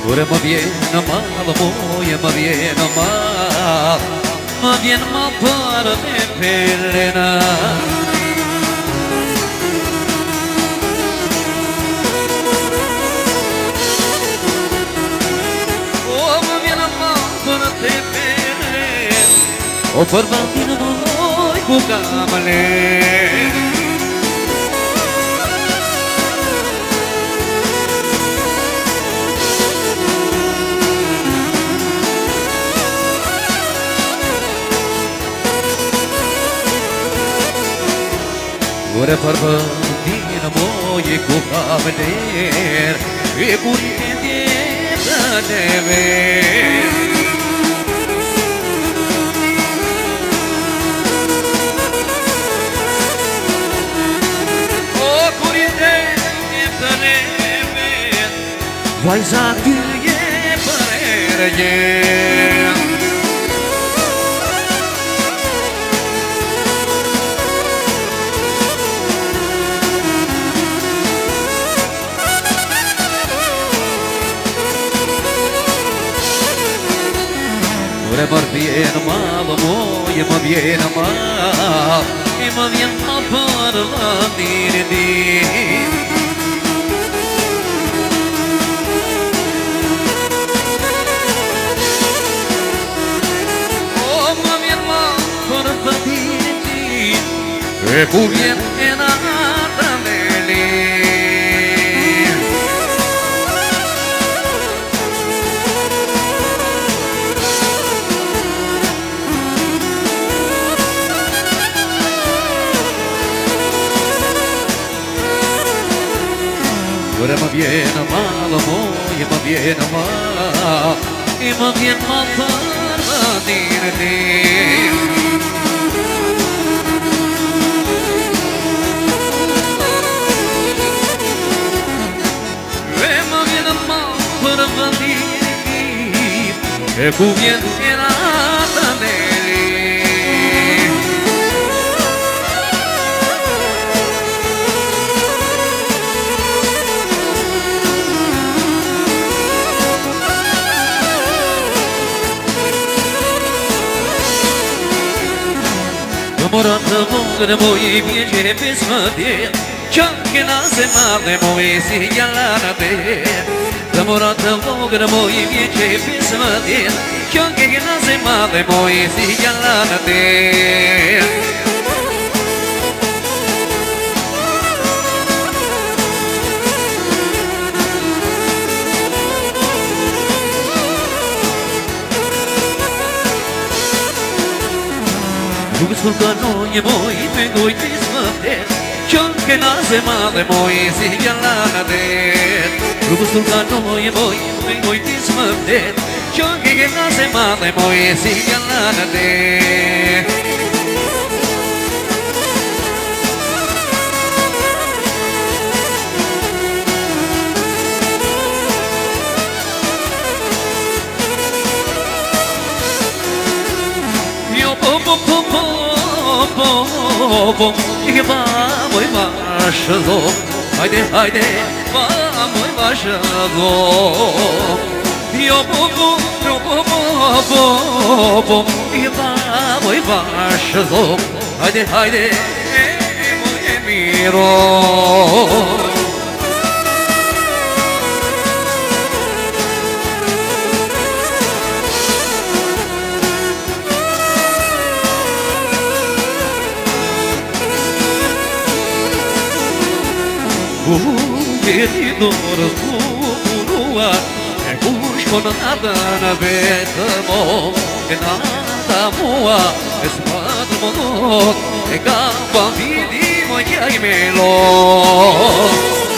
Ure më vjen në malë moje, më vjen në malë, më vjen më parë me pelena. O më vjen në malë për te pelena, o për bandinë moj ku ka më le. Ure për bandinë moj ku ka më ler, e burin tjetë neve. Vajza ty je për erje. Ure më vjen malë moje, më vjen malë, e më vjen më për bandinë ti. E ku vjen e nata me li. Ure më vjen malë moje, më vjen malë, e më vjen më për bandinë ti. E ku vjen e nata me li. Në morat të vogën moj i vjen që e pesmëdhjet, që kena se madhe moj si gjallana tet. Në morat të vogën moj i vjen që e pesmëdhjet, që kena se madhe moj si gjallana tet. Nuk sultanonje moj me goj pesmëdhjet, që kena se madhe moj si gjallana tet. Nuk sultanonje moj me goj pesmëdhjet, që kena se madhe moj si gjallana tet. I vamos i vaše zo, hajde, hajde, vamo i vaše zo. I vamo i vaše zo, hajde, hajde, moje miro. Vjeti dorë zbukurua, e kush po në nata në vetë mo, e nata mua, e s'patë më dhot, e ka pa vidi më kjaj me lot.